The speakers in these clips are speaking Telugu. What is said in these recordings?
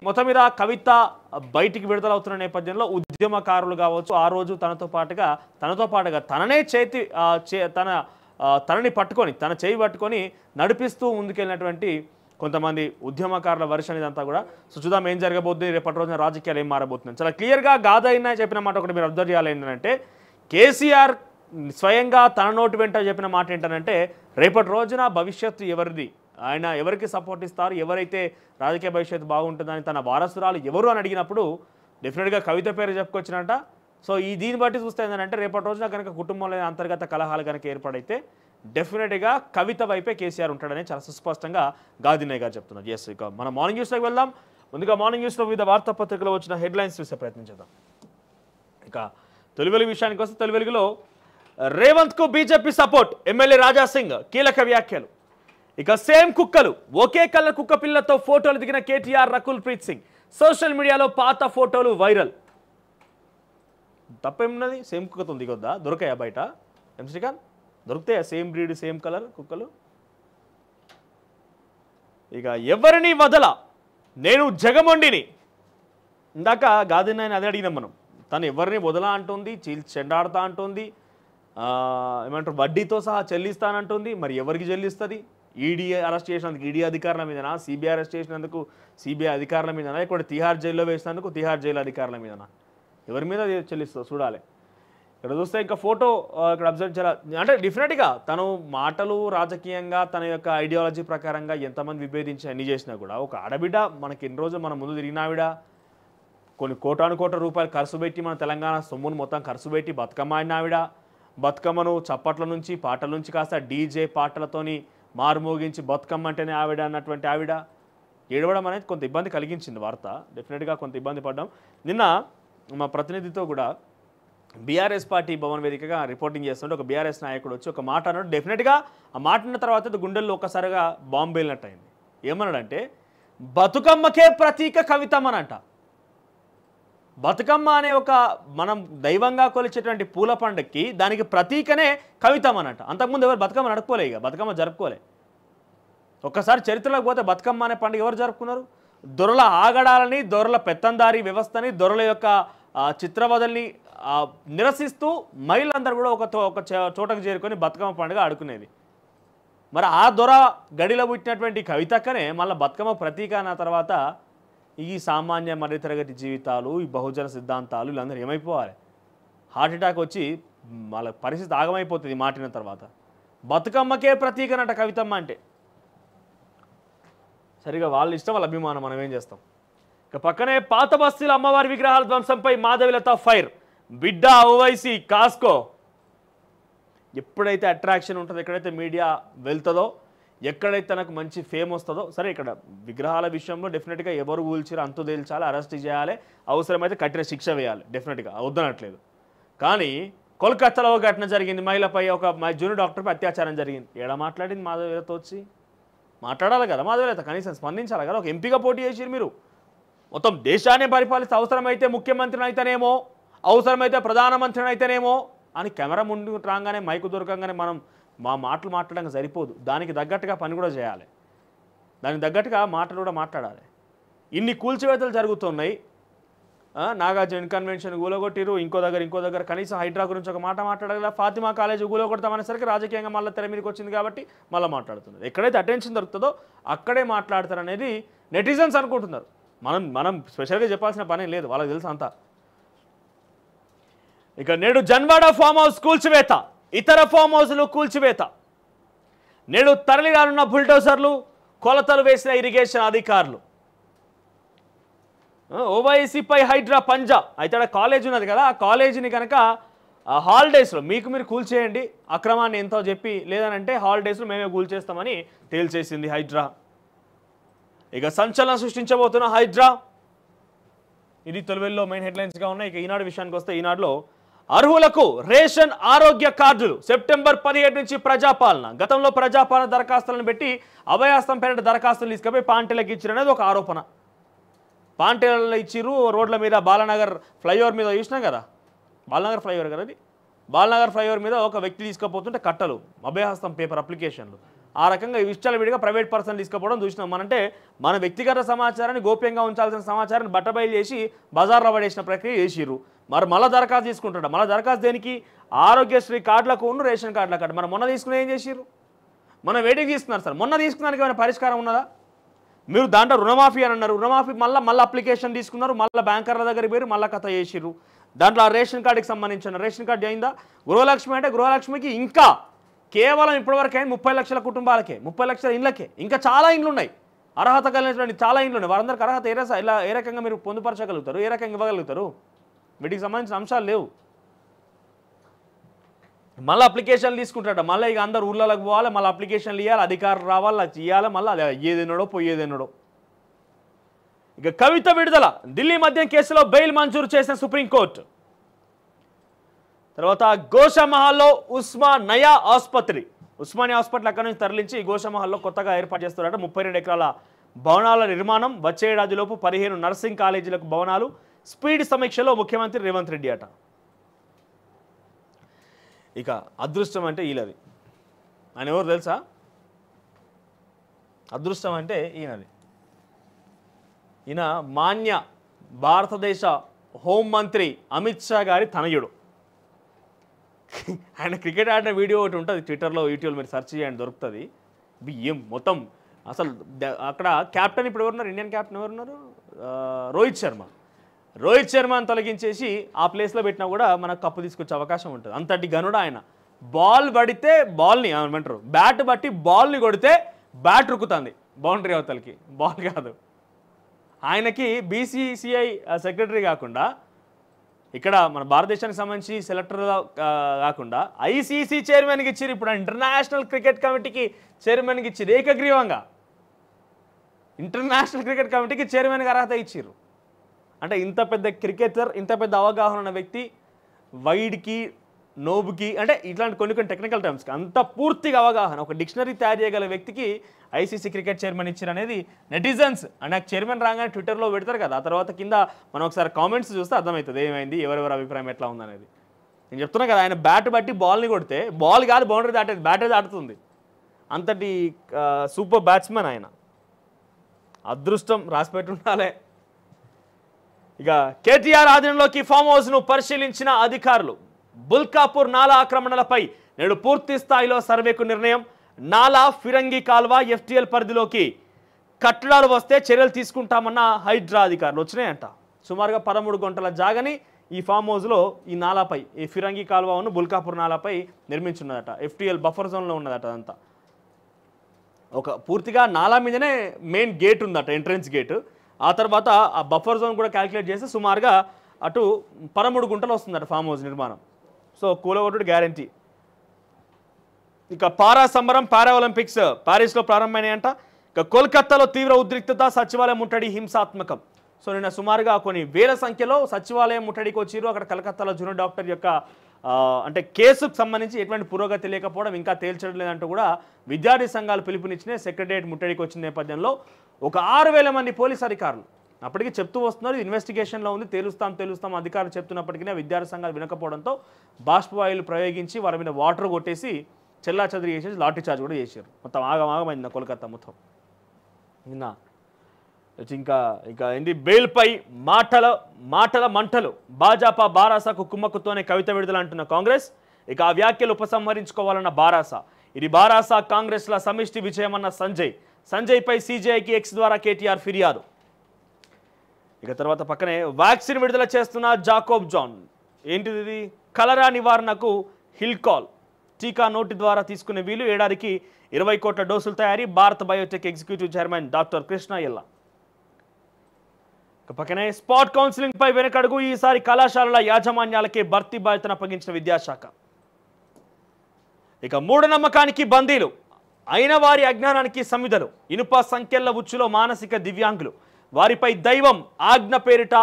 మొత్తం మీద కవిత బయటికి విడుదలవుతున్న నేపథ్యంలో ఉద్యమకారులు కావచ్చు ఆ రోజు తనతో పాటుగా తననే తనని పట్టుకొని తన చేయి పట్టుకొని నడిపిస్తూ ముందుకెళ్ళినటువంటి కొంతమంది ఉద్యమకారుల వర్షన్ ఇదంతా కూడా. సో చూద్దాం ఏం జరగబోతుంది, రేపటి రోజున రాజకీయాలు ఏం మారబోతుంది. చాలా క్లియర్గా గాదైనా చెప్పిన మాట ఒకటి మీరు అబ్జర్వ్ చేయాలి ఏంటంటే, కేసీఆర్ స్వయంగా తన నోటి వెంట చెప్పిన మాట ఏంటంటే రేపటి రోజున భవిష్యత్తు ఎవరిది, ఆయన ఎవరికి సపోర్ట్ ఇస్తారు, ఎవరైతే రాజకీయ భవిష్యత్తు బాగుంటుందని తన వారసురాలు ఎవరు అని అడిగినప్పుడు డెఫినెట్గా కవిత పేరు చెప్పుకొచ్చినట్ట. సో దీన్ని బట్టి చూస్తే ఏంటంటే రేపటి రోజున కనుక కుటుంబంలో అంతర్గత కలహాలు కనుక ఏర్పడైతే డెఫినెట్గా కవిత వైపే కేసీఆర్ ఉంటాడని చాలా సుస్పష్టంగా గాదిన్నయ్య గారు చెప్తున్నారు. ఎస్, ఇక మనం మార్నింగ్ న్యూస్లోకి వెళ్దాం. ముందుగా మార్నింగ్ న్యూస్లో వివిధ వార్తాపత్రికలో వచ్చిన హెడ్లైన్స్ చూసే ప్రయత్నం చేద్దాం. ఇక తొలి వెలుగు విషయానికి వస్తే తొలి వెలుగులో రేవంత్కు బీజేపీ సపోర్ట్, ఎమ్మెల్యే రాజాసింగ్ కీలక వ్యాఖ్యలు. ఇక సేమ్ కుక్కలు, ఒకే కళ్ళ కుక్క పిల్లతో ఫోటోలు దిగిన కేటీఆర్, రకుల్ ప్రీత్ సింగ్. సోషల్ మీడియాలో పాత ఫోటోలు వైరల్. తప్పేమున్నది, సేమ్ కుక్కతో దిగొద్దా? దొరకాయా బయట? ఎం శ్రీకాంత్, దొరుకుతాయా సేమ్ బ్రీడ్ సేమ్ కలర్ కుక్కలు? ఇక ఎవరిని వదల, నేను జగమొండిని. ఇందాక గాదిన్నయ్యని అదే అడిగినాం మనం. తను ఎవరిని వదల అంటుంది, చెండాడుతా అంటుంది, ఏమంటారు వడ్డీతో సహా చెల్లిస్తానంటుంది. మరి ఎవరికి చెల్లిస్తుంది? ఈడీ అరెస్ట్ చేసినందుకు ఈడీ అధికారుల మీదనా, సిబిఐ అరెస్ట్ చేసినందుకు సిబిఐ అధికారుల మీదనా, ఇక్కడ తిహార్ జైల్లో వేసినందుకు తిహార్ జైలు అధికారుల మీదనా? ఎవరి మీద చెల్లిస్తుందో చూడాలి. ఇక్కడ చూస్తే ఇంకా ఫోటో ఇక్కడ అబ్జర్వ్ చేయాలి అంటే డెఫినెట్గా తను మాటలు రాజకీయంగా తన యొక్క ఐడియాలజీ ప్రకారంగా ఎంతమంది విభేదించి అన్ని చేసినా కూడా ఒక ఆడబిడ్డ మనకి ఎన్ని రోజులు మన ముందు తిరిగిన ఆవిడ, కొన్ని కోటాను రూపాయలు ఖర్చు పెట్టి మన తెలంగాణ సొమ్మును మొత్తం ఖర్చు పెట్టి బతుకమ్మ ఆడిన ఆవిడ, బతుకమ్మను చప్పట్ల నుంచి పాటల నుంచి కాస్త డీజే పాటలతోని మారుమోగించి బతుకమ్మ అంటేనే ఆవిడ అన్నటువంటి ఆవిడ ఏడవడం అనేది కొంత ఇబ్బంది కలిగించింది వార్త. డెఫినెట్గా కొంత ఇబ్బంది పడ్డాం. నిన్న మా ప్రతినిధితో కూడా బీఆర్ఎస్ పార్టీ భవన్ వేదికగా రిపోర్టింగ్ చేస్తుంటే ఒక బీఆర్ఎస్ నాయకుడు వచ్చి ఒక మాట అన్నాడు. డెఫినెట్గా ఆ మాట అన్న తర్వాత గుండెల్లో ఒక్కసారిగా బాంబు పేలినట్టు అయింది. ఏమన్నాడంటే బతుకమ్మకే ప్రతీక కవితమ్మనంట. బతుకమ్మ అనే ఒక మనం దైవంగా కొలిచేటువంటి పూల పండుగకి దానికి ప్రతీకనే కవితమ్మనంట. అంతకుముందు ఎవరు బతుకమ్మ నడుపుకోలే, ఇక బతుకమ్మ జరుపుకోలే. ఒక్కసారి చరిత్రలోకి పోతే బతుకమ్మ అనే పండుగ ఎవరు జరుపుకున్నారు? దొరల ఆగడాలని, దొరల పెత్తందారీ వ్యవస్థని, దొరల యొక్క చిత్రవదల్ని నిరసిస్తూ మహిళలందరూ కూడా ఒక చోటకు చేరుకొని బతుకమ్మ పండుగ ఆడుకునేది. మరి ఆ దొర గడిలో పుట్టినటువంటి కవితక్కనే మళ్ళీ బతుకమ్మ ప్రతీక అన్న తర్వాత ఈ సామాన్య మధ్యతరగతి జీవితాలు, ఈ బహుజన సిద్ధాంతాలు వీళ్ళందరూ ఏమైపోవాలి? హార్ట్ అటాక్ వచ్చి వాళ్ళ పరిస్థితి ఆగమైపోతుంది మాటిన తర్వాత. బతుకమ్మకే ప్రతీకనట కవితమ్మ అంటే. సరిగా వాళ్ళ ఇష్టం, వాళ్ళ అభిమానం, మనం ఏం చేస్తాం. ఇక పక్కనే పాత బస్తీల అమ్మవారి విగ్రహాల ధ్వంసంపై మాధవిలత ఫైర్, బిడ్డ ఓవైసీ కాస్కో. ఎప్పుడైతే అట్రాక్షన్ ఉంటుందో, ఎక్కడైతే మీడియా వెళ్తుందో, ఎక్కడైతే తనకు మంచి ఫేమ్ వస్తుందో, సరే ఇక్కడ విగ్రహాల విషయంలో డెఫినెట్గా ఎవరు ఊల్చిరో అంతు తేల్చాలి, అరెస్ట్ చేయాలి, అవసరమైతే కఠిన శిక్ష వేయాలి, డెఫినెట్గా వద్దనట్లేదు. కానీ కోల్కతాలో ఘటన జరిగింది, మహిళపై ఒక జూనియర్ డాక్టర్పై అత్యాచారం జరిగింది. ఏడా మాట్లాడింది మాధవిలత? వచ్చి మాట్లాడాలి కదా మాధవిలత, కనీసం స్పందించాలి కదా. ఒక ఎంపీగా పోటీ చేసిరు మీరు, మొత్తం దేశాన్ని పరిపాలిస్తే అవసరమైతే ముఖ్యమంత్రిని అయితేనేమో, అవసరమైతే ప్రధానమంత్రిని అయితేనేమో అని కెమెరా ముందు రాగానే మైకు దొరకంగానే మనం మా మాటలు మాట్లాడడానికి సరిపోదు, దానికి తగ్గట్టుగా పని కూడా చేయాలి, దానికి తగ్గట్టుగా మాటలు కూడా మాట్లాడాలి. ఇన్ని కూల్చివేతలు జరుగుతున్నాయి. నాగార్జున కన్వెన్షన్ కూలగొట్టిరు, ఇంకో దగ్గర కనీసం హైడ్రా గురించి ఒక మాట మాట్లాడగల, ఫాతిమా కాలేజీ కూలగొడతామనేసరికి రాజకీయంగా మళ్ళీ తెర మీదకి వచ్చింది కాబట్టి మళ్ళీ మాట్లాడుతున్నారు. ఎక్కడైతే అటెన్షన్ దొరుకుతుందో అక్కడే మాట్లాడతారనేది నెటిజన్స్ అనుకుంటున్నారు. మనం స్పెషల్గా చెప్పాల్సిన పని లేదు, వాళ్ళకి తెలుసు అంతా. ఇక నేడు జన్వాడ ఫామ్ హౌస్ కూల్చివేత, ఇతర ఫామ్ హౌస్లు కూల్చివేత. నేడు తరలి రానున్న బుల్డోజర్లు, కొలతలు వేసిన ఇరిగేషన్ అధికారులు. ఓవైసీపై హైడ్రా పంజా. అయితే కాలేజ్ ఉన్నది కదా, ఆ కాలేజీని కనుక హాలిడేస్లో మీకు మీరు కూల్చేయండి, అక్రమాన్ని ఎంతో చెప్పి, లేదనంటే హాలిడేస్లో మేమే కూల్చేస్తామని తేల్చేసింది హైడ్రా. ఇక సంచలనం సృష్టించబోతున్న హైడ్రా. ఇది తొలివెల్లో మెయిన్ హెడ్లైన్స్గా ఉన్నాయి. ఇక ఈనాడు విషయానికి వస్తే ఈనాడులో అర్హులకు రేషన్ ఆరోగ్య కార్డులు సెప్టెంబర్ 17 నుంచి ప్రజాపాలన. గతంలో ప్రజాపాలన దరఖాస్తులను పెట్టి అభయాస్తం పేరిట దరఖాస్తులు తీసుకుపోయి పాంటీలకు ఇచ్చిరనేది ఒక ఆరోపణ. పాంటీలలో ఇచ్చిరు, రోడ్ల మీద బాలనగర్ ఫ్లైఓవర్ మీద చూసినాం కదా, బాలనగర్ ఫ్లైఓవర్ కదా అది, బాలనగర్ ఫ్లైఓవర్ మీద ఒక వ్యక్తి తీసుకుపోతుంటే కట్టలు అభయహస్తం పేపర్ అప్లికేషన్లు ఆ రకంగా విడిగా ప్రైవేట్ పర్సన్ తీసుకుపోవడం చూసినాం. అంటే మన వ్యక్తిగత సమాచారాన్ని గోప్యంగా ఉంచాల్సిన సమాచారాన్ని బట్టబయలు చేసి బజార్లో పడేసిన ప్రక్రియ చేసిర్రు. మరి మళ్ళీ దరఖాస్తు తీసుకుంటాడు. మళ్ళీ దరఖాస్తు దేనికి? ఆరోగ్యశ్రీ కార్డులకు ఉన్న రేషన్ కార్డుల కార్డు. మరి మొన్న తీసుకుని ఏం చేసిర్రు? మొన్న వెయిటింగ్ తీసుకున్నారు సార్. మొన్న తీసుకున్నానికి ఏమైనా పరిష్కారం ఉన్నదా? మీరు దాంట్లో రుణమాఫీ అని అన్నారు. రుణమాఫీ మళ్ళీ అప్లికేషన్ తీసుకున్నారు. మళ్ళీ బ్యాంకర్ల దగ్గరికి పోయి మళ్ళీ కథ చేసిర్రు. దాంట్లో ఆ రేషన్ కార్డుకి సంబంధించిన రేషన్ కార్డు అయిందా? గృహలక్ష్మి అంటే గృహలక్ష్మికి ఇంకా కేవలం ఇప్పటివరకు 30 లక్షల కుటుంబాలకే, 30 లక్షల ఇండ్లకే. ఇంకా చాలా ఇండ్లు ఉన్నాయి, అర్హత కలిగినటువంటి చాలా ఇండ్లు ఉన్నాయి. వారందరికి అర్హత ఏ రకంగా మీరు పొందుపరచగలుగుతారు? ఏ రకంగా ఇవ్వగలుగుతారు? వీటికి సంబంధించిన అంశాలు లేవు. మళ్ళీ అప్లికేషన్లు తీసుకుంటాడ. మళ్ళీ ఇక అందరు ఊళ్ళలోకి పోవాలి, మళ్ళీ అప్లికేషన్లు ఇవ్వాలి, అధికారులు రావాలి, అది ఇవ్వాలి. మళ్ళీ అయ్యేదేనడో పోయేదేనడో. ఇక కవిత విడుదల. ఢిల్లీ మద్యం కేసులో బెయిల్ మంజూరు చేసిన సుప్రీంకోర్టు. తర్వాత గోషామహల్లో ఉస్మానియా ఆసుపత్రి, ఉస్మానియా హాస్పిటల్ అక్కడి నుంచి తరలించి గోషామహల్లో కొత్తగా ఏర్పాటు చేస్తున్నారట. 32 ఎకరాల భవనాల నిర్మాణం, వచ్చే ఏడాదిలోపు 15 నర్సింగ్ కాలేజీలకు భవనాలు. స్పీడ్ సమీక్షలో ముఖ్యమంత్రి రేవంత్ రెడ్డి అట. ఇక అదృష్టం అంటే ఈయనది. ఆయన ఎవరు తెలుసా? అదృష్టం అంటే ఈయనది. ఈయన మాన్య భారతదేశ హోంమంత్రి అమిత్ షా గారి తనయుడు. ఆయన క్రికెట్ ఆడిన వీడియో ఒకటి ఉంటుంది ట్విట్టర్లో, యూట్యూబ్లో, మీరు సెర్చ్ చేయండి దొరుకుతుంది. ఏం మొత్తం అసలు అక్కడ క్యాప్టెన్ ఇప్పుడు ఎవరున్నారు? ఇండియన్ క్యాప్టెన్ ఎవరున్నారు? రోహిత్ శర్మ. రోహిత్ శర్మని తొలగించేసి ఆ ప్లేస్లో పెట్టినా కూడా మనకు కప్పు తీసుకొచ్చే అవకాశం ఉంటుంది. అంతటి గనుడు ఆయన. బాల్ పడితే బాల్ని ఏమంటారు, బ్యాట్ బట్టి బాల్ని కొడితే బ్యాట్ రుక్కుతుంది బౌండరీ అవతలకి, బాల్ కాదు. ఆయనకి బీసీసీఐ సెక్రటరీ కాకుండా, ఇక్కడ మన భారతదేశానికి సంబంధించి సెలెక్టర్ కాకుండా ఐసీసీ చైర్మన్కి ఇచ్చారు. ఇప్పుడు ఇంటర్నేషనల్ క్రికెట్ కమిటీకి చైర్మన్కి ఇచ్చారు. ఏకగ్రీవంగా ఇంటర్నేషనల్ క్రికెట్ కమిటీకి చైర్మన్గా అర్హత ఇచ్చారు. అంటే ఇంత పెద్ద క్రికెటర్, ఇంత పెద్ద అవగాహన ఉన్న వ్యక్తి, వైడ్కి నోబుకి, అంటే ఇట్లాంటి కొన్ని టెక్నికల్ టర్మ్స్కి అంత పూర్తిగా అవగాహన, ఒక డిక్షనరీ తయారు చేయగల వ్యక్తికి ఐసీసీ క్రికెట్ చైర్మన్ ఇచ్చారు అనేది నెటిజన్స్. నాకు చైర్మన్ రాగానే ట్విట్టర్లో పెడతారు కదా, ఆ తర్వాత కింద మనం ఒకసారి కామెంట్స్ చూస్తే అర్థమవుతుంది ఏమైంది, ఎవరెవరి అభిప్రాయం ఎట్లా ఉందనేది. నేను చెప్తున్నా కదా, ఆయన బ్యాట్ బట్టి బాల్ని కొడితే బాల్ కాదు బౌండరీ దాటేది, బ్యాటే దాటుతుంది. అంతటి సూపర్ బ్యాట్స్మెన్ ఆయన. అదృష్టం రాసిపెట్టి ఉండాలి. ఇక కేటీఆర్ ఆధీనంలోకి ఫామ్ హౌస్ను పరిశీలించిన అధికారులు. బుల్కాపూర్ నాలా ఆక్రమణలపై నేడు పూర్తి స్థాయిలో సర్వేకు నిర్ణయం. నాలా, ఫిరంగి కాల్వ, ఎఫ్టీఎల్ పరిధిలోకి కట్టడాలు వస్తే చర్యలు తీసుకుంటామన్న హైడ్రా అధికారులు. వచ్చినాయంట. సుమారుగా 13 గంటల జాగని ఈ ఫామ్ హౌస్లో ఈ నాలాపై, ఈ ఫిరంగి కాల్వను బుల్కాపూర్ నాలాపై నిర్మించున్నదట. ఎఫ్టీఎల్ బఫర్ జోన్లో ఉన్నదట. అదంతా ఒక పూర్తిగా నాలా మీదనే మెయిన్ గేట్ ఉందట, ఎంట్రన్స్ గేట్. ఆ తర్వాత ఆ బఫర్ జోన్ కూడా క్యాలిక్యులేట్ చేస్తే సుమారుగా అటు 13 గుంటలు వస్తుందట ఫామ్ హౌస్ నిర్మాణం. సో కూలగొట్టుడు గ్యారంటీ. ఇక పారా సంబరం, పారా ఒలింపిక్స్ ప్యారిస్లో ప్రారంభమైనాయంట. ఇక కోల్కతాలో తీవ్ర ఉద్రిక్తత, సచివాలయం ముట్టడి హింసాత్మకం. సో నిన్న సుమారుగా కొన్ని వేల సంఖ్యలో సచివాలయం ముట్టడికి వచ్చిర్రు. అక్కడ కలకత్తాలో జూనియర్ డాక్టర్ యొక్క అంటే కేసుకు సంబంధించి ఎటువంటి పురోగతి లేకపోవడం, ఇంకా తేల్చడం లేదంటూ కూడా విద్యార్థి సంఘాలు పిలుపునిచ్చినాయి. సెక్రటరియట్ ముట్టడికి వచ్చిన నేపథ్యంలో ఒక 6,000 మంది పోలీసు అధికారులు అప్పటికి చెప్తూ వస్తున్నారు, ఇన్వెస్టిగేషన్లో ఉంది, తేలుస్తాం అధికారులు చెప్తున్నప్పటికీ విద్యార్థి సంఘాలు వినకపోవడంతో బాష్పవాయువులు ప్రయోగించి వారి మీద వాటర్ కొట్టేసి చెల్లా చెదరి చేసేసి లాఠీ చార్జ్ కూడా చేశారు. మొత్తం ఆగమైంది కోల్కతా మొత్తం. నిన్న ఇంకా ఏంటి, బెయిల్పై మాటల మంటలు. భాజపా బారాసాకు కుమ్మక్కుతోనే కవిత విడుదల అంటున్న కాంగ్రెస్. ఇక ఆ వ్యాఖ్యలు ఉపసంహరించుకోవాలన్న బారాసా. ఇది బారాసా కాంగ్రెస్ల సమిష్టి విజయమన్న సంజయ్పై సీజేఐకి ఎక్స్ ద్వారా కేటీఆర్ ఫిర్యాదు. ఇక తర్వాత పక్కనే వ్యాక్సిన్ విడుదల చేస్తున్న జాకోబ్ జాన్. ఏంటిది ఇది? కలరా నివారణకు హిల్ కాల్. టీకా నోటి ద్వారా తీసుకునే వీలు. ఏడాదికి 20 కోట్ల డోసులు తయారీ. Bharat Biotech executive chairman doctor Krishna ఎల్లా. పక్కనే స్పాట్ కౌన్సిలింగ్ పై వెనకడుగు. ఈసారి కళాశాలల యాజమాన్యాలకే భర్తీ బాధ్యతను అప్పగించిన విద్యాశాఖ. ఇక మూఢనమ్మకానికి బందీలు, అయిన వారి అజ్ఞానానికి సమిధలు. ఇనుప సంఖ్యల ఉచ్చులో మానసిక దివ్యాంగులు. వారిపై దైవం ఆజ్ఞ పేరిట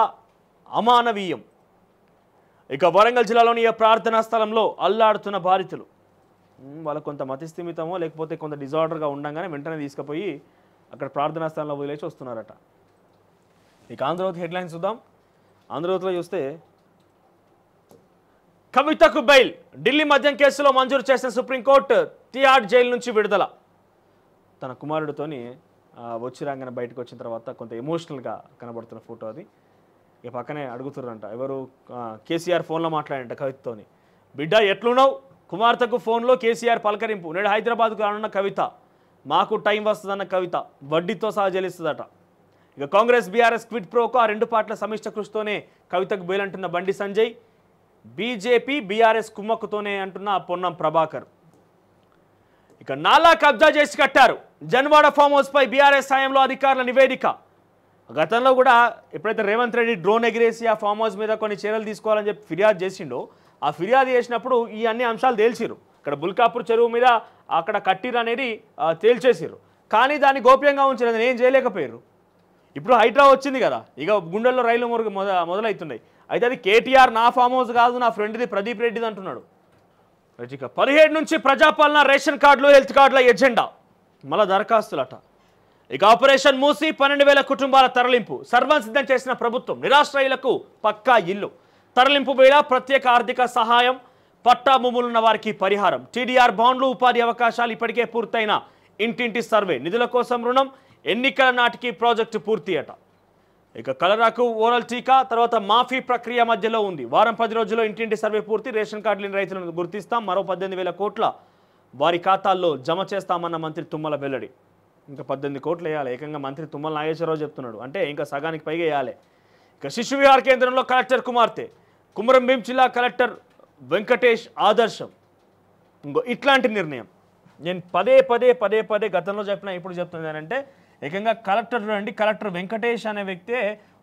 అమానవీయం. ఇక వరంగల్ జిల్లాలోని ప్రార్థనా స్థలంలో అల్లాడుతున్న బాధితులు. వాళ్ళకు కొంత మతిస్థిమితమో లేకపోతే కొంత డిజార్డర్గా ఉండగానే వెంటనే తీసుకుపోయి అక్కడ ప్రార్థనా స్థలంలో వదిలేసి వస్తున్నారట. ఇక ఆంధ్రజ్యోతి హెడ్లైన్స్ చూద్దాం. ఆంధ్రజ్యోతిలో చూస్తే కవితకు బెయిల్. ఢిల్లీ మద్యం కేసులో మంజూరు చేసిన సుప్రీంకోర్టు. తిహార్ జైలు నుంచి విడుదల. తన కుమారుడితోని వచ్చి రాగానే బయటకు వచ్చిన తర్వాత కొంత ఎమోషనల్గా కనబడుతున్న ఫోటో అది. ఇక పక్కనే అడుగుతున్నారంట ఎవరు, కేసీఆర్ ఫోన్లో మాట్లాడంట కవితతోని. బిడ్డ ఎట్లున్నావు, కుమార్తెకు ఫోన్లో కేసీఆర్ పలకరింపు. నేడు హైదరాబాద్కు రానున్న కవిత, మాకు టైం వస్తుందన్న కవిత వడ్డీతో సహా చెల్లిస్తుందట. ఇక కాంగ్రెస్ బీఆర్ఎస్ క్విట్ ప్రోకో, ఆ రెండు పార్టీల సమిష్ట కృషితోనే కవితకు బేలంటున్న బండి సంజయ్. బీజేపీ బీఆర్ఎస్ కుమ్మక్కుతోనే అంటున్న పొన్నం ప్రభాకర్. ఇక నాలా కబ్జా చేసి కట్టారు, జన్వాడ ఫామ్ హౌస్ పై బీఆర్ఎస్ సాయంలో అధికారుల నివేదిక. గతంలో కూడా ఎప్పుడైతే రేవంత్ రెడ్డి డ్రోన్ ఎగిరేసి ఆ ఫామ్ హౌస్ మీద కొన్ని చర్యలు తీసుకోవాలని చెప్పి ఫిర్యాదు చేసిండో, ఆ ఫిర్యాదు చేసినప్పుడు ఈ అన్ని అంశాలు తేల్చిరు. ఇక్కడ బుల్కాపూర్ చెరువు మీద అక్కడ కట్టిరు అనేది తేల్చేసిరు. కానీ దాన్ని గోప్యంగా ఉంచలేదు, ఏం చేయలేకపోయారు. ఇప్పుడు హైడ్రా వచ్చింది కదా, ఇక గుండెల్లో రైలు మొదలవుతున్నాయి. అయితే అది కేటీఆర్ నా ఫామ్ హౌస్ కాదు, నా ఫ్రెండ్ది ప్రదీప్ రెడ్డిది అంటున్నాడు. ఇక 17 నుంచి ప్రజాపాలన, రేషన్ కార్డులు, హెల్త్ కార్డుల ఎజెండా, మళ్ళా దరఖాస్తులట. ఇక ఆపరేషన్ మూసి 12,000 కుటుంబాల తరలింపు, సర్వం సిద్ధం చేసిన ప్రభుత్వం. నిరాశ్రయులకు పక్కా ఇల్లు, తరలింపు వేళ ప్రత్యేక ఆర్థిక సహాయం, పట్టా భూములున్న వారికి పరిహారం. టీడీఆర్ బాండ్లు, ఉపాధి అవకాశాలు, ఇప్పటికే పూర్తయిన ఇంటింటి సర్వే, నిధుల కోసం రుణం, ఎన్నికల నాటికి ప్రాజెక్టు పూర్తి అట. ఇక కలరాకు ఓరల్ టీకా, తర్వాత మాఫీ ప్రక్రియ మధ్యలో ఉంది. వారం 10 రోజుల్లో ఇంటింటి సర్వే పూర్తి, రేషన్ కార్డు లేని రైతులను గుర్తిస్తాం, మరో 18,000 కోట్ల వారి ఖాతాల్లో జమ చేస్తామన్న మంత్రి తుమ్మల వెల్లడి. ఇంకా 18 కోట్లు వేయాలి ఏకంగా మంత్రి తుమ్మల నాగేశ్వరరావు చెప్తున్నాడు. అంటే ఇంకా సగానికి పైగా వేయాలి. ఇక శిశు విహార కేంద్రంలో కలెక్టర్ కుమార్తె, కుమరంభీం జిల్లా కలెక్టర్ వెంకటేష్ ఆదర్శం. ఇంకో ఇట్లాంటి నిర్ణయం నేను పదే గతంలో చెప్పినా ఇప్పుడు చెప్తున్నాను. అంటే ఏకంగా కలెక్టర్ అండి, కలెక్టర్ వెంకటేష్ అనే వ్యక్తే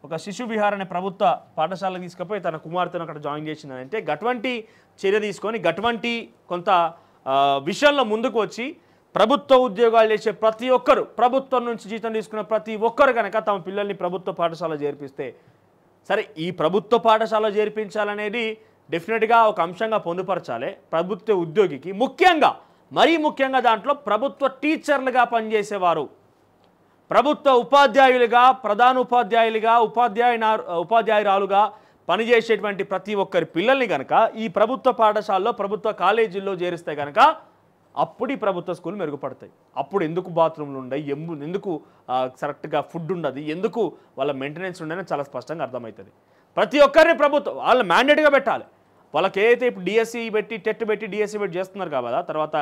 ఒక శిశు విహార్ అనే ప్రభుత్వ పాఠశాలకు తీసుకుపోయి తన కుమార్తెను అక్కడ జాయిన్ చేసిందని. అంటే గటువంటి చర్య తీసుకొని గటువంటి కొంత విషయంలో ముందుకు వచ్చి ప్రభుత్వ ఉద్యోగాలు చేసే ప్రతి ఒక్కరు, ప్రభుత్వం నుంచి జీతం తీసుకున్న ప్రతి ఒక్కరు కనుక తమ పిల్లల్ని ప్రభుత్వ పాఠశాల చేర్పిస్తే సరే. ఈ ప్రభుత్వ పాఠశాల చేర్పించాలనేది డెఫినెట్గా ఒక అంశంగా పొందుపరచాలి ప్రభుత్వ ఉద్యోగికి. మరీ ముఖ్యంగా దాంట్లో ప్రభుత్వ టీచర్లుగా పనిచేసేవారు, ప్రభుత్వ ఉపాధ్యాయులుగా, ప్రధాన ఉపాధ్యాయులుగా, ఉపాధ్యాయురాలుగా పనిచేసేటువంటి ప్రతి ఒక్కరి పిల్లల్ని కనుక ఈ ప్రభుత్వ పాఠశాలలో, ప్రభుత్వ కాలేజీల్లో చేరిస్తే కనుక అప్పుడు ఈ ప్రభుత్వ స్కూల్ మెరుగుపడతాయి. అప్పుడు ఎందుకు బాత్రూమ్లు ఉండయి, ఎందుకు కరెక్ట్గా ఫుడ్ ఉండదు, ఎందుకు వాళ్ళ మెయింటెనెన్స్ ఉండని చాలా స్పష్టంగా అర్థమవుతుంది. ప్రతి ఒక్కరిని ప్రభుత్వం వాళ్ళ మ్యాండేట్గా పెట్టాలి. వాళ్ళకి ఏదైతే ఇప్పుడు డిఎస్సి పెట్టి, టెట్ పెట్టి, డిఎస్సి పెట్టి చేస్తున్నారు కదా, తర్వాత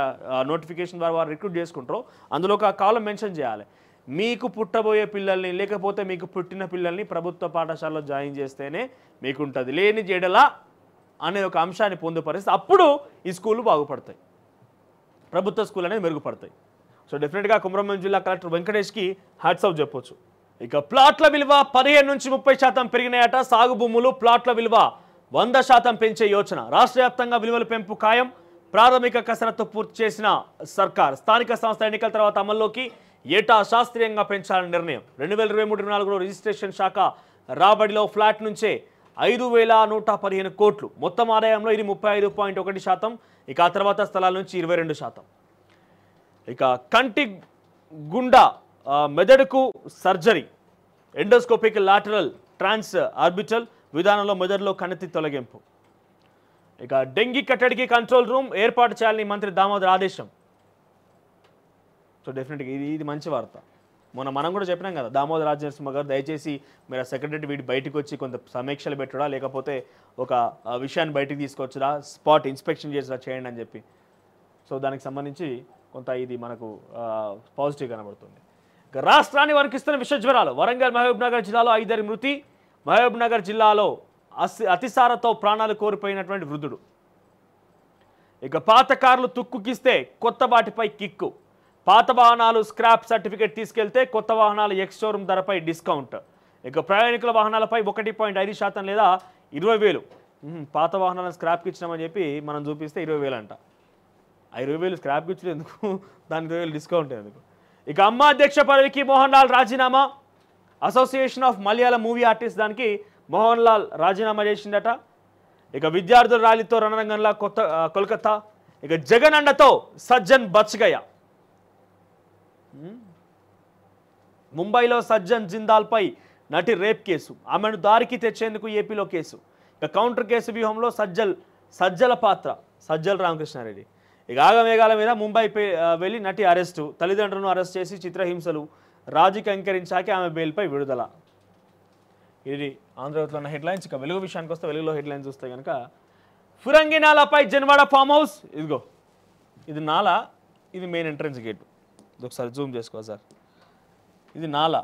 నోటిఫికేషన్ ద్వారా వారు రిక్రూట్ చేసుకుంటారో అందులో ఒక కాలం మెన్షన్ చేయాలి. మీకు పుట్టబోయే పిల్లల్ని, లేకపోతే మీకు పుట్టిన పిల్లల్ని ప్రభుత్వ పాఠశాలలో జాయిన్ చేస్తేనే మీకు ఉంటుంది, లేని జేడలా అనే ఒక అంశాన్ని పొందుపరిస్తే అప్పుడు ఈ స్కూళ్ళు బాగుపడతాయి, ప్రభుత్వ స్కూల్ అనేది మెరుగుపడతాయి. సో డెఫినెట్గా కుమరంభీం జిల్లా కలెక్టర్ వెంకటేష్కి హ్యాట్స్ ఆఫ్ చెప్పొచ్చు. ఇక ప్లాట్ల విలువ 15 నుంచి 30% పెరిగినాయట. సాగు భూములు, ప్లాట్ల విలువ 100% పెంచే యోచన. రాష్ట్ర వ్యాప్తంగా విలువల పెంపు ఖాయం. ప్రాథమిక కసరత్తు పూర్తి చేసిన సర్కార్. స్థానిక సంస్థ ఎన్నికల తర్వాత అమల్లోకి ఏటా శాస్త్రీయంగా పెంచాలని నిర్ణయం. 2023-24లో రిజిస్ట్రేషన్ శాఖ రాబడిలో ఫ్లాట్ నుంచే 5,115 కోట్లు. మొత్తం ఆదాయంలో ఇది 35.1%. ఇక ఆ తర్వాత స్థలాల నుంచి 22%. ఇక కంటి గుండా మెదడుకు సర్జరీ, ఎండోస్కోపిక్ లాటరల్ ట్రాన్స్ ఆర్బిటల్ విధానంలో మెదడులో కణితి తొలగింపు. ఇక డెంగీ కట్టడికి కంట్రోల్ రూమ్ ఏర్పాటు చేయాలని మంత్రి దామోదర్ ఆదేశం. సో డెఫినెట్గా ఇది మంచి వార్త. మనం కూడా చెప్పినాం కదా, దామోదర్ రాజనరసింహ గారు దయచేసి మీరు సెక్రటరీ వీడి బయటకు వచ్చి కొంత సమీక్షలు పెట్టడా, లేకపోతే ఒక విషయాన్ని బయటకు తీసుకొచ్చడా, స్పాట్ ఇన్స్పెక్షన్ చేసా చేయండి అని చెప్పి. సో దానికి సంబంధించి కొంత ఇది మనకు పాజిటివ్ కనబడుతుంది. ఇక రాష్ట్రాన్ని వణికిస్తున్న విషజ్వరాలు. వరంగల్ మహబూబ్నగర్ జిల్లాలో 5 మృతి. మహబూబ్నగర్ జిల్లాలో అతిసారతో ప్రాణాలు కోల్పోయినటువంటి వృద్ధుడు. ఇక పాత కార్లు తుక్కుకిస్తే కొత్త వాటిపై కిక్కు. పాత వాహనాలు స్క్రాప్ సర్టిఫికేట్ తీసుకెళ్తే కొత్త వాహనాలు ఎక్స్ షోరూమ్ ధరపై డిస్కౌంట్. ఇక ప్రయాణికుల వాహనాలపై 1.5% లేదా 20,000. పాత వాహనాలను స్క్రాప్కి ఇచ్చినామని చెప్పి మనం చూపిస్తే 20,000 అంట. 20,000 స్క్రాప్కి ఇచ్చిన ఎందుకు, దానికి 20,000 డిస్కౌంట్ ఎందుకు? ఇక అమ్మ అధ్యక్ష పదవికి మోహన్ లాల్ రాజీనామా. Association of Malayalam movie artist దానికి మోహన్ లాల్ రాజీనామా చేసిందట. ఇక విద్యార్థుల ర్యాలీతో రణరంగంలో కోల్కతా. ఇక జగన్ అండతో సజ్జన్ బచ్గయ. ముంబైలో సజ్జన్ జిందాల్పై నటి రేప్ కేసు, ఆమెను దారికి తెచ్చేందుకు ఏపీలో కేసు. ఇక కౌంటర్ కేసు వ్యూహంలో సజ్జల పాత్ర సజ్జల రామకృష్ణారెడ్డి. ఇక ఆగమేఘాల మీద ముంబై వెళ్ళి నటి అరెస్టు, తల్లిదండ్రులను అరెస్ట్ చేసి చిత్రహింసలు, రాజీకి అంకరించాకే ఆమె బెయిల్పై విడుదల. ఇది ఆంధ్రజ్యోతిలో ఉన్న హెడ్లైన్స్. ఇక వెలుగు విషయానికి వస్తే వెలుగులో హెడ్లైన్స్ చూస్తే కనుక ఫిరంగి నాలాపై జన్వాడ ఫామ్ హౌస్. ఇదిగో ఇది నాలా, ఇది మెయిన్ ఎంట్రన్స్ గేట్. ఇది ఒకసారి జూమ్ చేసుకో సార్. ఇది నాలా,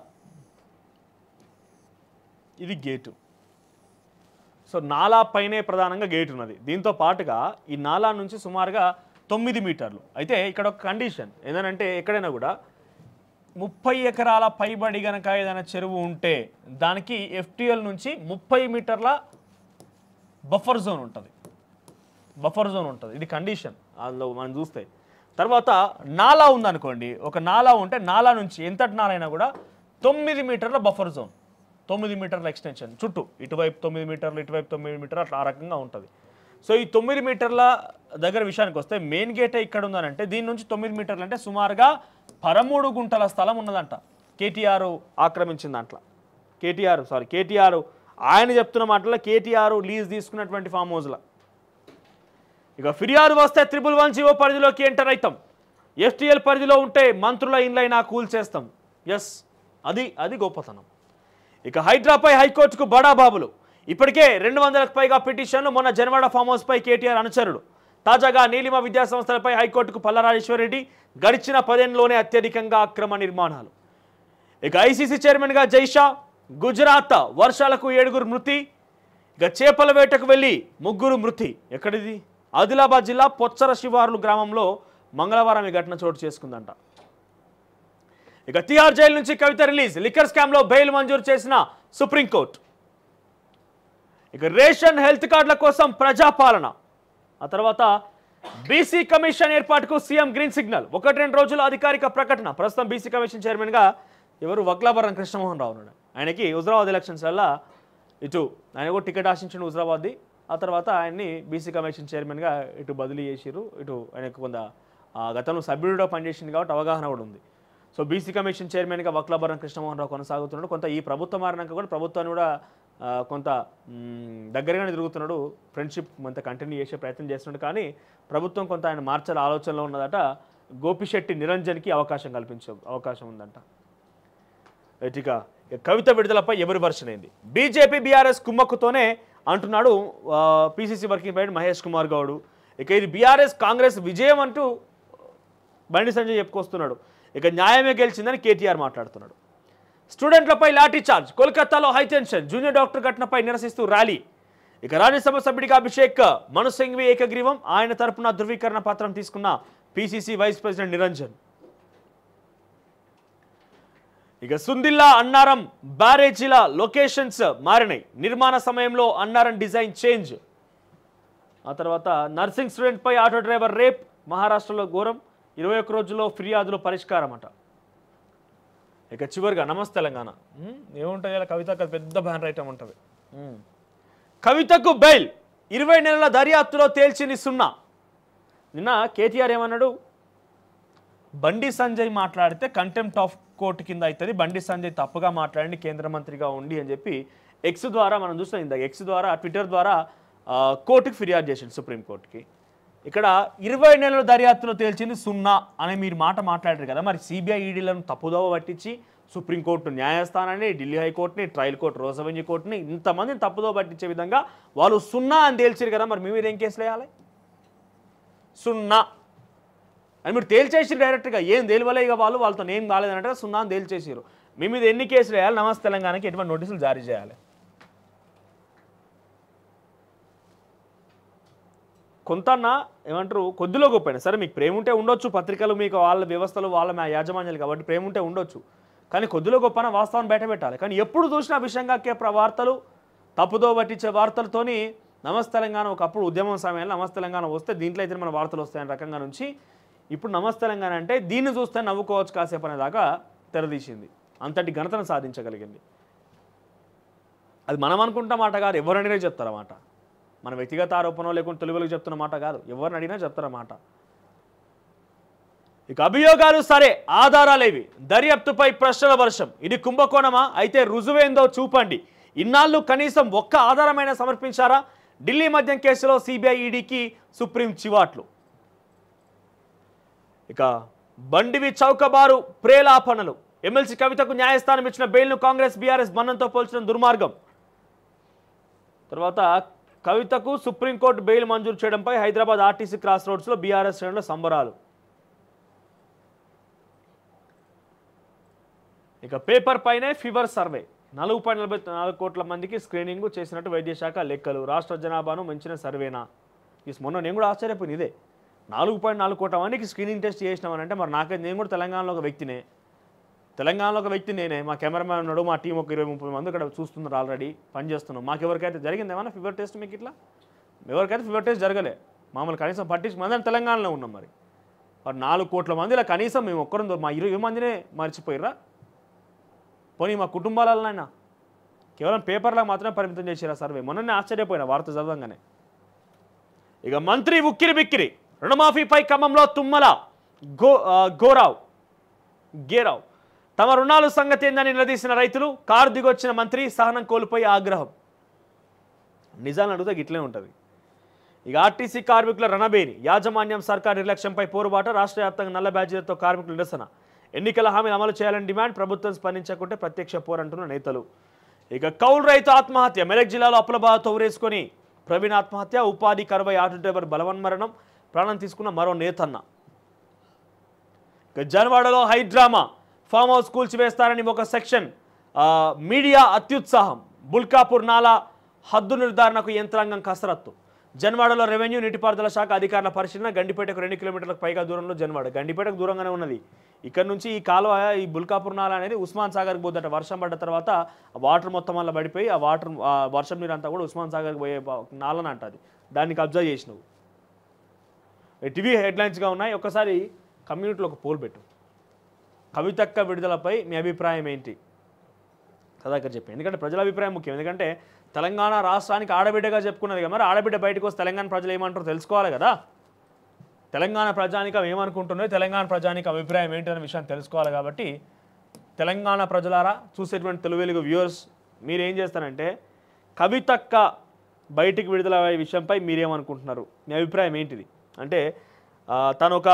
ఇది గేటు. సో నాలా పైనే ప్రధానంగా గేట్ ఉన్నది. దీంతో పాటుగా ఈ నాలా నుంచి సుమారుగా 9 మీటర్లు. అయితే ఇక్కడ ఒక కండిషన్ ఏంటంటే ఎక్కడైనా కూడా 30 ఎకరాల పైబడి కనుక ఏదైనా చెరువు ఉంటే దానికి FTL నుంచి 30 మీటర్ల బఫర్ జోన్ ఉంటుంది. ఇది కండిషన్ అందులో మనం చూస్తే. తర్వాత నాలా ఉందనుకోండి, ఒక నాలా ఉంటే నాలా నుంచి ఎంతటి నాలైనా కూడా 9 మీటర్ల బఫర్ జోన్, 9 మీటర్ల ఎక్స్టెన్షన్ చుట్టూ, ఇటువైపు 9 మీటర్లు, ఇటువైపు 9 మీటర్లు, అట్లా ఆ రకంగా ఉంటుంది. సో ఈ 9 మీటర్ల దగ్గర విషయానికి వస్తే మెయిన్ గేటే ఇక్కడ ఉందనంటే దీని నుంచి 9 మీటర్లు అంటే సుమారుగా 13 గుంటల స్థలం ఉన్నదంట. కేటీఆర్ ఆక్రమించిన దాంట్లో, కేటీఆర్ ఆయన చెప్తున్న మాటల్లో కేటీఆర్ లీజ్ తీసుకున్నటువంటి ఫామ్ హౌస్లో. ఇక ఫిర్యాదు వస్తే 111 పరిధిలోకి ఎంటర్ అవుతాం. FTL పరిధిలో ఉంటే మంత్రుల ఇండ్లైనా కూల్ చేస్తాం. ఎస్, అది గొప్పతనం. ఇక హైడ్రాపై హైకోర్టుకు బడాబాబులు. ఇప్పటికే 200కు పైగా పిటిషన్లు. మొన్న జన్వాడ ఫామ్ హౌస్పై కేటీఆర్ అనుచరుడు. తాజాగా నీలిమ విద్యాసంస్థలపై హైకోర్టుకు పల్లారాజేశ్వరరెడ్డి. గడిచిన 10 ఏళ్లలోనే అత్యధికంగా అక్రమ నిర్మాణాలు. ఇక ICC చైర్మన్గా జైషా. గుజరాత్ వర్షాలకు 7 మృతి. ఇక చేపల వేటకు వెళ్ళి 3 మృతి. ఎక్కడిది? ఆదిలాబాద్ జిల్లా పొచ్చర శివార్లు గ్రామంలో మంగళవారం ఈ ఘటన చోటు చేసుకుందంట. ఇక తిహార్ జైలు నుంచి కవిత రిలీజ్. లిక్కర్ స్కామ్లో బెయిల్ మంజూరు చేసిన సుప్రీంకోర్టు. ఇక రేషన్ హెల్త్ కార్డుల కోసం ప్రజాపాలన. ఆ తర్వాత బీసీ కమిషన్ ఏర్పాటుకు సీఎం గ్రీన్ సిగ్నల్. 1-2 రోజుల అధికారిక ప్రకటన. ప్రస్తుతం బీసీ కమిషన్ చైర్మన్గా ఎవరు? వక్లాభరణం కృష్ణమోహన్ రావు ఉన్నాడు. ఆయనకి హుజరాబాద్ ఎలక్షన్స్ వల్ల ఇటు ఆయన కూడా టికెట్ ఆశించిన హుజరాబాద్ది. ఆ తర్వాత ఆయన్ని బీసీ కమిషన్ చైర్మన్గా ఇటు బదిలీ చేసిరు. ఇటు ఆయనకు కొంత గతంలో సభ్యుడిగా పనిచేసింది కాబట్టి అవగాహన కూడా ఉంది. సో బీసీ కమిషన్ చైర్మన్గా వక్లాభరణం కృష్ణమోహన్ రావు కొనసాగుతున్నాడు. కొంత ఈ ప్రభుత్వం మారినాక కూడా ప్రభుత్వాన్ని కూడా కొంత దగ్గరగానే తిరుగుతున్నాడు. ఫ్రెండ్షిప్ కొంత కంటిన్యూ చేసే ప్రయత్నం చేస్తున్నాడు. కానీ ప్రభుత్వం కొంత ఆయన మార్చాల ఆలోచనలో ఉన్నదట. గోపిశెట్టి నిరంజన్కి అవకాశం ఉందంట. ఇక కవిత విడుదలపై ఎవరి వర్షన్ అయింది? బీజేపీ బీఆర్ఎస్ కుమ్మక్కుతోనే అంటున్నాడు PCC working president Mahesh Kumar Goud. ఇక ఇది బీఆర్ఎస్ కాంగ్రెస్ విజయం అంటూ బండి సంజయ్ చెప్పుకొస్తున్నాడు. ఇక న్యాయమే గెలిచిందని కేటీఆర్ మాట్లాడుతున్నాడు. స్టూడెంట్లపై లాఠీ చార్జ్. కోల్కతాలో హైటెన్షన్. జూనియర్ డాక్టర్ ఘటనపై నిరసిస్తూ ర్యాలీ. ఇక రాజ్యసభ సభ్యుడిగా అభిషేక్ మను సింఘ్వి ఏకగ్రీవం. ఆయన తరపున ధృవీకరణ పత్రం తీసుకున్న PCC వైస్ ప్రెసిడెంట్ నిరంజన్. ఇక సుందిల్లా అన్నారం బ్యారేజీల లొకేషన్స్ మారినాయి. నిర్మాణ సమయంలో అన్నారం డిజైన్ చేంజ్. ఆ తర్వాత నర్సింగ్ స్టూడెంట్పై ఆటో డ్రైవర్ రేప్. మహారాష్ట్రలో ఘోరం. 21 రోజుల్లో ఫిర్యాదులో పరిష్కారం అట. ఇక చివరిగా నమస్తే తెలంగాణ. ఏముంటుంది ఇలా కవిత పెద్ద బ్యానర్ ఐటమ్ ఉంటుంది. కవితకు బెయిల్. 20 నెలల దర్యాప్తులో తేల్చింది 0. నిన్న కేటీఆర్ ఏమన్నాడు? బండి సంజయ్ మాట్లాడితే కంటెంప్ట్ ఆఫ్ కోర్టు కింద అవుతుంది. బండి సంజయ్ తప్పుగా మాట్లాడండి కేంద్ర మంత్రిగా ఉండి అని చెప్పి ఎక్స్ ద్వారా మనం చూస్తాం. ఇందాక ఎక్స్ ద్వారా ట్విట్టర్ ద్వారా కోర్టుకి ఫిర్యాదు చేసింది సుప్రీంకోర్టుకి. ఇక్కడ 20 నెలల దర్యాప్తులో తేల్చింది 0 అని మీరు మాట్లాడారు కదా. మరి CBI ఈడీలను తప్పుదోవ పట్టించి సుప్రీంకోర్టు న్యాయస్థానాన్ని, ఢిల్లీ హైకోర్టుని, ట్రయల్ కోర్టు, రోజ్ అవెన్యూ కోర్టుని ఇంతమందిని తప్పుదోవ పట్టించే విధంగా వాళ్ళు 0 అని తేల్చారు కదా. మరి మీ మీద ఏం కేసులు వేయాలి? 0 అని మీరు తేల్చేసి డైరెక్ట్గా ఏం తేలివలే. ఇక వాళ్ళతో ఏం కాలేదన్నట్టుగా 0 అని తేల్చేసారు. మీ మీద ఎన్ని కేసులు వేయాలి? నమస్తే తెలంగాణకి ఎటువంటి నోటీసులు జారీ చేయాలి? కొంతన్నా ఏమంటారు కొద్దిలో గొప్పైనా సరే మీకు ప్రేమ ఉంటే ఉండొచ్చు. పత్రికలు మీకు వాళ్ళ వ్యవస్థలు వాళ్ళ యాజమాన్యాలు కాబట్టి ప్రేమ ఉంటే ఉండొచ్చు. కానీ కొద్దిలో గొప్పన వాస్తవాన్ని బయట పెట్టాలి. కానీ ఎప్పుడు చూసినా విషయంగా వార్తలు, తప్పుదో పట్టించే వార్తలతోని నమస్తే తెలంగాణ ఒకప్పుడు ఉద్యమం సమయంలో నమస్తే తెలంగాణ వస్తే దీంట్లో అయితే మన వార్తలు వస్తాయని రకంగా నుంచి ఇప్పుడు నమస్తే తెలంగాణ అంటే దీన్ని చూస్తే నవ్వుకోవచ్చు కాసేపు అనేదాకా తెరదీసింది. అంతటి ఘనతను సాధించగలిగింది. అది మనం అనుకుంటున్న మాట కాదు, ఎవరడినా చెప్తారన్నమాట. మన వ్యక్తిగత ఆరోపణ లేకుండా తొలివలకు చెప్తున్న మాట కాదు, ఎవరిని అడిగినా చెప్తారన్నమాట. ఇక అభియోగాలు సరే, ఆధారాలేవి? దర్యాప్తుపై ప్రశ్నల వర్షం. ఇది కుంభకోణమా? అయితే రుజువేందో చూపండి. ఇన్నాళ్ళు కనీసం ఒక్క ఆధారమైన సమర్పించారా? ఢిల్లీ మద్యం కేసులో CBI ఈడీకి సుప్రీం చివాట్లు. ఇక బండివి చౌకబారు ప్రేలాపనలు ఎమ్మెల్సీ కవితకు న్యాయస్థానం ఇచ్చిన బెయిల్ను కాంగ్రెస్ బీఆర్ఎస్ బంధంతో పోల్చడం దుర్మార్గం. తర్వాత కవితకు సుప్రీంకోర్టు బెయిల్ మంజూరు చేయడంపై హైదరాబాద్ ఆర్టీసీ క్రాస్ రోడ్స్లో బీఆర్ఎస్ శ్రేణుల సంబరాలు. ఇక పేపర్ పైనే ఫీవర్ సర్వే 4.44 కోట్ల మందికి స్క్రీనింగ్ చేసినట్టు వైద్యశాఖ లెక్కలు. రాష్ట్ర జనాభాను మించిన సర్వేనా? మొన్న నేను కూడా ఆశ్చర్యపోయింది. ఇదే 4.4 కోట్ల మందికి స్క్రీనింగ్ టెస్ట్ చేసినామని అంటే మరి నాకైతే నేను కూడా తెలంగాణలో ఒక వ్యక్తి నేనే. మా కెమెరామ్యాన్ ఉన్నాడు, మా టీం ఒక 20-30 మంది ఇక్కడ చూస్తున్నారు, ఆల్రెడీ పనిచేస్తున్నాం. మాకు ఎవరికైతే జరిగింది ఏమన్నా ఫీవర్ టెస్ట్? మీకు ఇట్లా ఎవరికైతే ఫీవర్ టెస్ట్ జరగలే. మామూలు కనీసం మంది తెలంగాణలో ఉన్నాం. మరి 4 కోట్ల మందిలో కనీసం మేము ఒక్కరు మా 20 మందినే మర్చిపోయిర్రా? పోనీ మా కుటుంబాలైనా కేవలం పేపర్లా మాత్రమే పరిమితం చేసారా సర్వే? మొన్ననే ఆశ్చర్యపోయినా వార్త చదవంగానే. ఇక మంత్రి ఉక్కిరి బిక్కిరి రుణమాఫీపై ఖమ్మంలో తుమ్మల గేరావ్ తమ రుణాలు సంగతి ఏందని నిలదీసిన రైతులు. కారు దిగొచ్చిన మంత్రి సహనం కోల్పోయి ఆగ్రహం. నిజాన్ని అడిగితే గిట్లే ఉంటుంది. ఇక ఆర్టీసీ కార్మికుల రణబేని యాజమాన్యం సర్కార్ నిర్లక్ష్యంపై పోరుబాట. రాష్ట్ర వ్యాప్తంగా నల్ల బ్యాడ్జీలతో కార్మికులు నిరసన. ఎన్నికల హామీలు అమలు చేయాలని డిమాండ్. ప్రభుత్వం స్పందించకుంటే ప్రత్యక్ష పోరంటున్న నేతలు. ఇక కౌలు రైతు ఆత్మహత్య. మెదక్ జిల్లాలో అప్పుల బాధతో ఊరేసుకొని ప్రవీణ్ ఆత్మహత్య. ఉపాధి కరువై ఆటో డ్రైవర్ బలవన్మరణం. ప్రాణం తీసుకున్న మరో నేతన్న. ఇక జన్వాడలో హై డ్రామా. ఫామ్ హౌస్ కూల్చివేస్తారని ఒక సెక్షన్. మీడియా అత్యుత్సాహం. బుల్కాపూర్ నాలా హద్దు నిర్ధారణకు యంత్రాంగం కసరత్తు. జన్వాడలో రెవెన్యూ నీటిపారుదల శాఖ అధికారుల పరిశీలన. గండిపేటకు 2 కిలోమీటర్లకు పైగా దూరంలో జన్వాడ. గండిపేటకు దూరంగానే ఉన్నది. ఇక్కడ నుంచి ఈ కాలువ, ఈ బుల్కాపూర్ నాలా అనేది ఉస్మాన్ సాగర్కి పోద్దట. వర్షం పడ్డ తర్వాత వాటర్ మొత్తం వల్ల పడిపోయి ఆ వర్షం నీరు అంతా కూడా ఉస్మాన్ సాగర్కి పోయే నాలని అంటది. దాన్ని కబ్జా చేసినవు. టీవీ హెడ్లైన్స్గా ఉన్నాయి. ఒక్కసారి కమ్యూనిటీలో ఒక పోల్ పెట్టు. కవితక్క విడుదలపై మీ అభిప్రాయం ఏంటి? కదాకర్ చెప్పి. ఎందుకంటే ప్రజల అభిప్రాయం ముఖ్యం. ఎందుకంటే తెలంగాణ రాష్ట్రానికి ఆడబిడ్డగా చెప్పుకున్నది కదా. మరి ఆడబిడ్డ బయటకు వస్తే తెలంగాణ ప్రజలు ఏమంటారో తెలుసుకోవాలి కదా. తెలంగాణ ప్రజానికం ఏమనుకుంటున్నారో, తెలంగాణ ప్రజానికం అభిప్రాయం ఏంటనే విషయాన్ని తెలుసుకోవాలి. కాబట్టి తెలంగాణ ప్రజలారా, చూసేటువంటి తెలుగు వ్యూవర్స్, మీరేం చేస్తారంటే కవితక్క బయటికి విడుదల విషయంపై మీరేమనుకుంటున్నారు? మీ అభిప్రాయం ఏంటిది? అంటే తను ఒక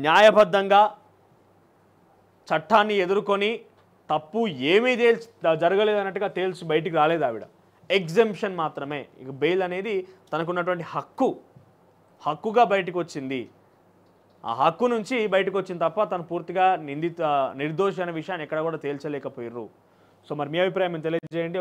న్యాయబద్ధంగా చట్టాన్ని ఎదుర్కొని తప్పు ఏమీ జరగలేదు అన్నట్టుగా తేల్చి బయటికి రాలేదు ఆవిడ. ఎగ్జంప్షన్ మాత్రమే. ఇక బెయిల్ అనేది తనకున్నటువంటి హక్కుగా బయటకు వచ్చింది. ఆ హక్కు నుంచి బయటకు వచ్చింది తప్ప తను పూర్తిగా నిర్దోషి అనే విషయాన్ని ఎక్కడ కూడా తేల్చలేకపోయారు. సో మరి మీ అభిప్రాయం తెలియజేయండి.